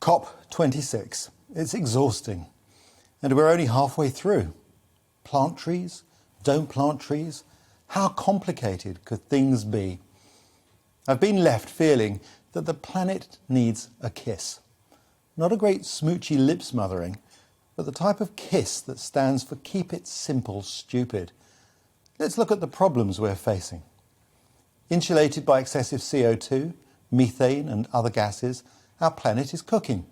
COP26. It's exhausting. And we're only halfway through. Plant trees? Don't plant trees? How complicated could things be? I've been left feeling that the planet needs a kiss. Not a great smoochy lip smothering, but the type of kiss that stands for keep it simple, stupid. Let's look at the problems we're facing. Insulated by excessive CO2, methane and other gases, our planet is cooking.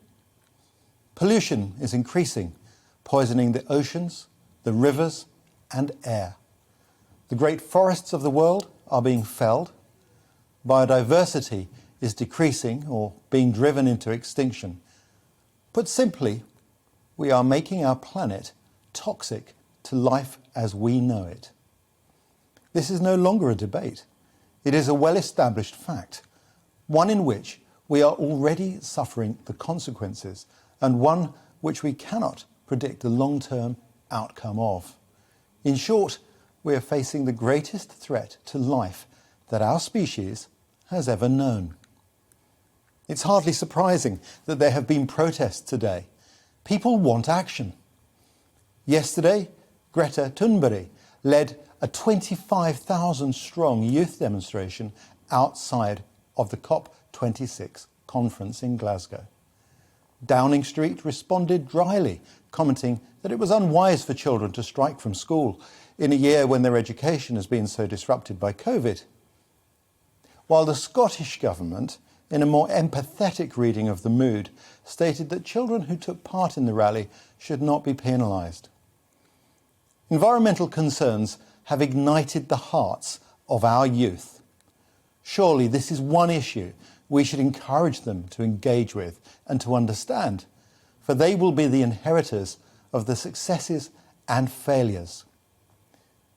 Pollution is increasing, poisoning the oceans, the rivers and air. The great forests of the world are being felled. Biodiversity is decreasing or being driven into extinction. Put simply, we are making our planet toxic to life as we know it. This is no longer a debate. It is a well-established fact, one in which we are already suffering the consequences and one which we cannot predict the long-term outcome of. In short, we are facing the greatest threat to life that our species has ever known. It's hardly surprising that there have been protests today. People want action. Yesterday, Greta Thunberg led a 25,000-strong youth demonstration outside of the COP26 conference in Glasgow. Downing Street responded dryly, commenting that it was unwise for children to strike from school in a year when their education has been so disrupted by COVID. While the Scottish Government, in a more empathetic reading of the mood, stated that children who took part in the rally should not be penalised. Environmental concerns have ignited the hearts of our youth. Surely this is one issue we should encourage them to engage with and to understand, for they will be the inheritors of the successes and failures.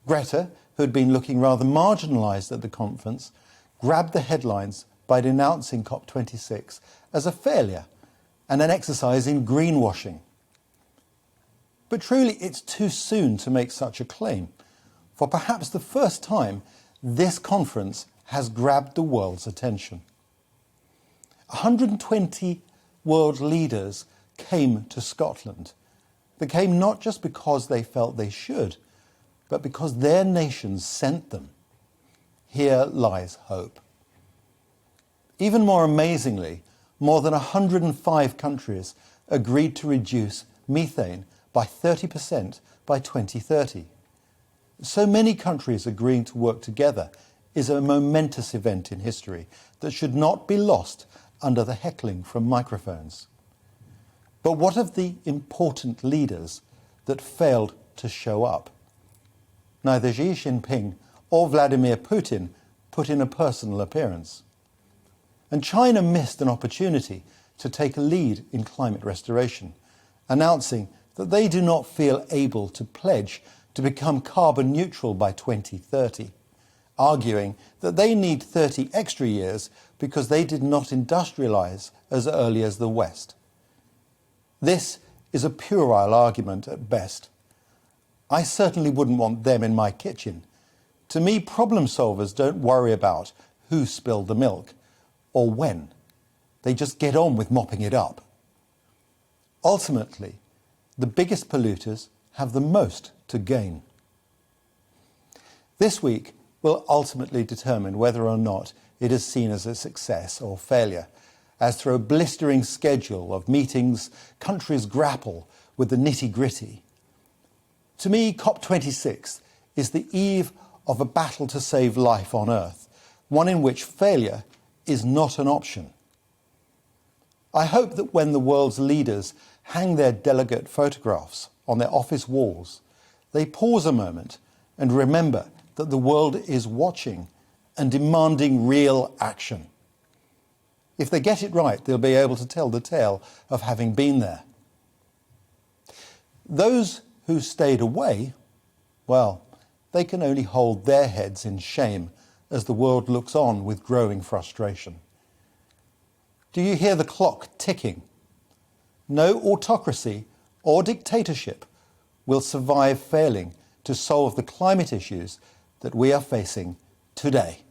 Greta, who had been looking rather marginalised at the conference, grabbed the headlines by denouncing COP26 as a failure and an exercise in greenwashing. But truly, it's too soon to make such a claim. For perhaps the first time, this conference has grabbed the world's attention. 120 world leaders came to Scotland. They came not just because they felt they should, but because their nations sent them. Here lies hope. Even more amazingly, more than 105 countries agreed to reduce methane by 30% by 2030. So many countries agreeing to work together is a momentous event in history that should not be lost under the heckling from microphones. But what of the important leaders that failed to show up? Neither Xi Jinping or Vladimir Putin put in a personal appearance. And China missed an opportunity to take a lead in climate restoration, announcing that they do not feel able to pledge to become carbon neutral by 2030, arguing that they need 30 extra years because they did not industrialise as early as the West. This is a puerile argument at best. I certainly wouldn't want them in my kitchen. To me, problem solvers don't worry about who spilled the milk or when. They just get on with mopping it up. Ultimately, the biggest polluters have the most to gain. This week will ultimately determine whether or not it is seen as a success or failure, as through a blistering schedule of meetings, countries grapple with the nitty-gritty. To me, COP26 is the eve of a battle to save life on Earth, one in which failure is not an option. I hope that when the world's leaders hang their delegate photographs on their office walls, they pause a moment and remember that the world is watching and demanding real action. If they get it right, they'll be able to tell the tale of having been there. Those who stayed away, well, they can only hold their heads in shame as the world looks on with growing frustration. Do you hear the clock ticking? No autocracy or dictatorship will survive failing to solve the climate issues that we are facing today.